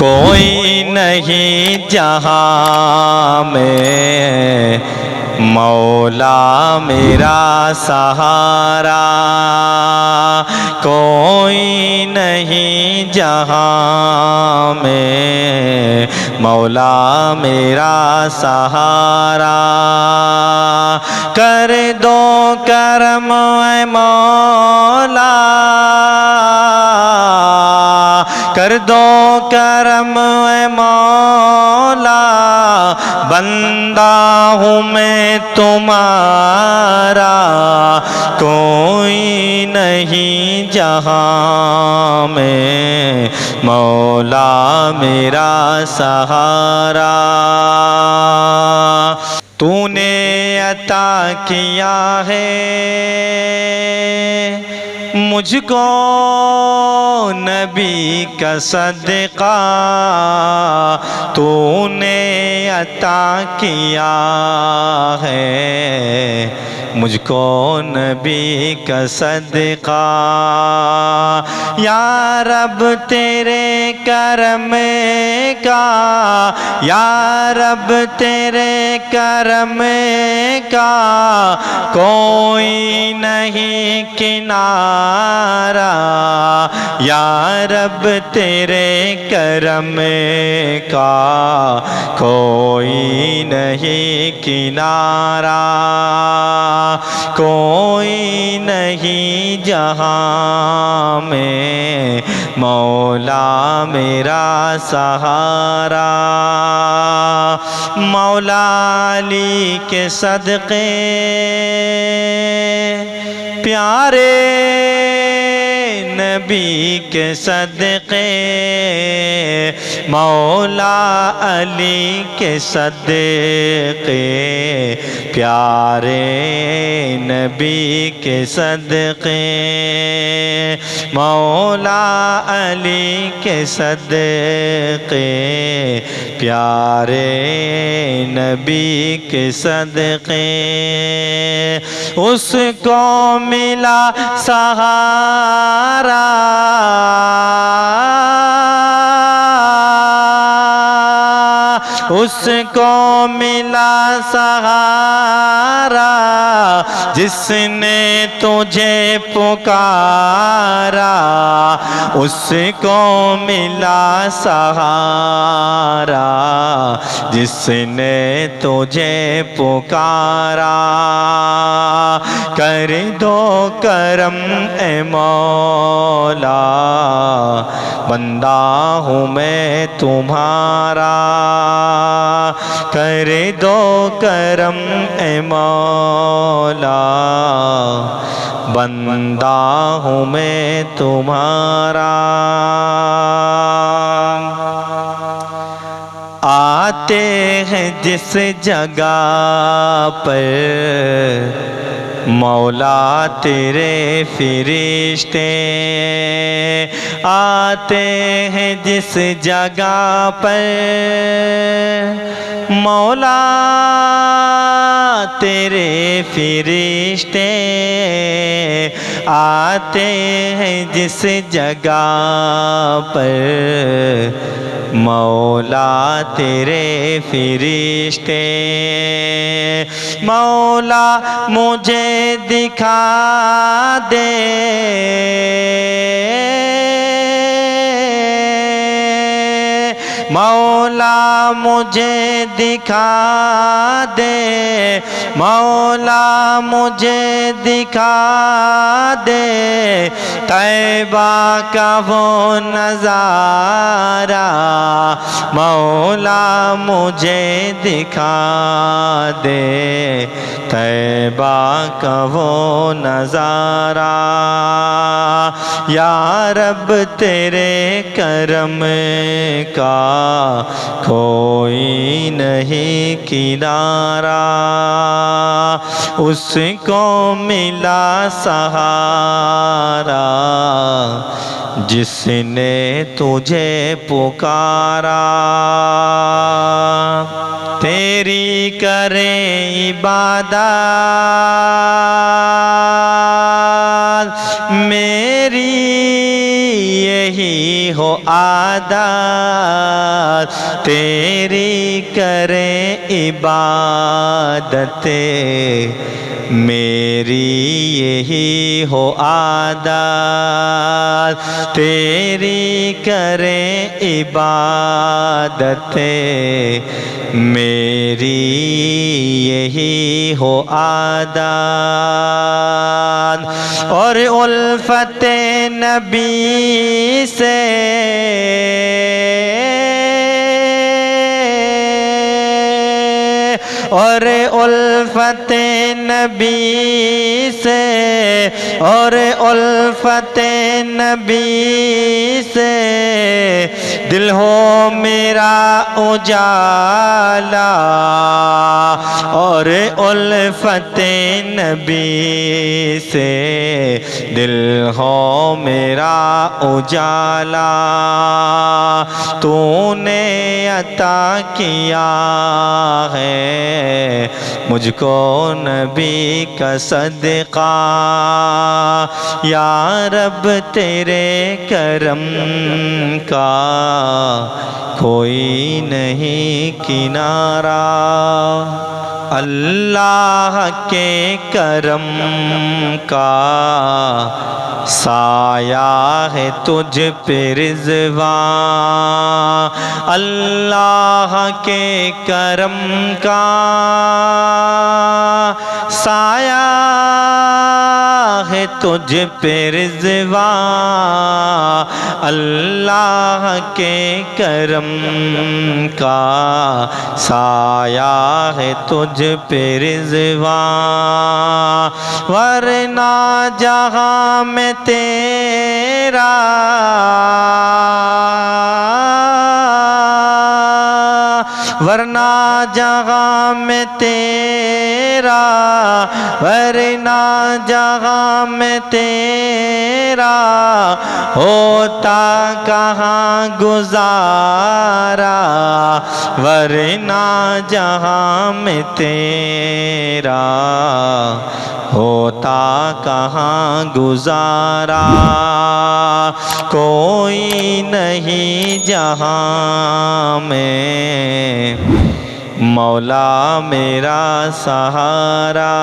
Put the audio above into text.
कोई नहीं जहां में मौला मेरा सहारा, कोई नहीं जहां में मौला मेरा सहारा। कर दो करम ऐ मौला, कर दो करम ऐ मौला, बंदा हूँ मैं तुम्हारा, कोई नहीं जहां में मौला मेरा सहारा। तूने अता किया है मुझको नबी का सदका, तूने अता किया है मुझको नबी का सदका। या रब तेरे करम का, या रब तेरे करम का कोई नहीं किनारा, या रब तेरे करम का कोई नहीं किनारा, कोई नहीं जहां में मौला मेरा सहारा। मौला अली के सदक़े प्यारे नबी के सदक़े, मौला अली के सदक़े प्यारे नबी के सदक़े, मौला अली के सदक़े प्यारे नबी के सदक़े। उसको मिला सहारा, उसको मिला सहारा, जिसने तुझे पुकारा, उसको मिला सहारा, जिसने तुझे पुकारा। कर दो करम ए मौला, बंदा हूँ मैं तुम्हारा, कर दो करम ए मौला, बंदा हूँ मैं तुम्हारा। आते हैं जिस जगह पर मौला तेरे फरिश्ते, आते हैं जिस जगह पर मौला तेरे फरिश्ते, आते हैं जिस जगह पर मौला तेरे फरिश्ते। मौला मुझे दिखा दे, मौला मुझे दिखा दे, मौला मुझे दिखा दे, तैबा का वो नज़ारा, मौला मुझे दिखा दे, तैबा का वो नज़ारा। या रब तेरे करम का कोई नहीं किनारा, उसको मिला सहारा, जिसने तुझे पुकारा। तेरी करें इबादत, मेरी यही हो आ आदत, तेरी करें इबादतें, मेरी यही हो आदत, तेरी करें इबादतें, मेरी यही हो आदत। और उल्फते नबी से और उल्फते नबी से और उल्फते नबी से दिल हो मेरा उजाला, और उल्फते नबी से दिल हो मेरा उजाला। तूने अता किया है मुझको नबी का सदका, या रब तेरे करम का कोई नहीं किनारा। अल्लाह के करम का साया है तुझ पे रिज़वान, अल्लाह के करम का साया है तुझ पे रिज़वान, अल्लाह के करम का साया है तुझ पे रिज़वान। वरना जहाँ में तेरा वरना जहाँ में तेरा वरना जहाँ में तेरा होता कहाँ गुजारा, वरना जहाँ में तेरा होता कहाँ गुजारा। कोई नहीं जहाँ में मौला मेरा सहारा।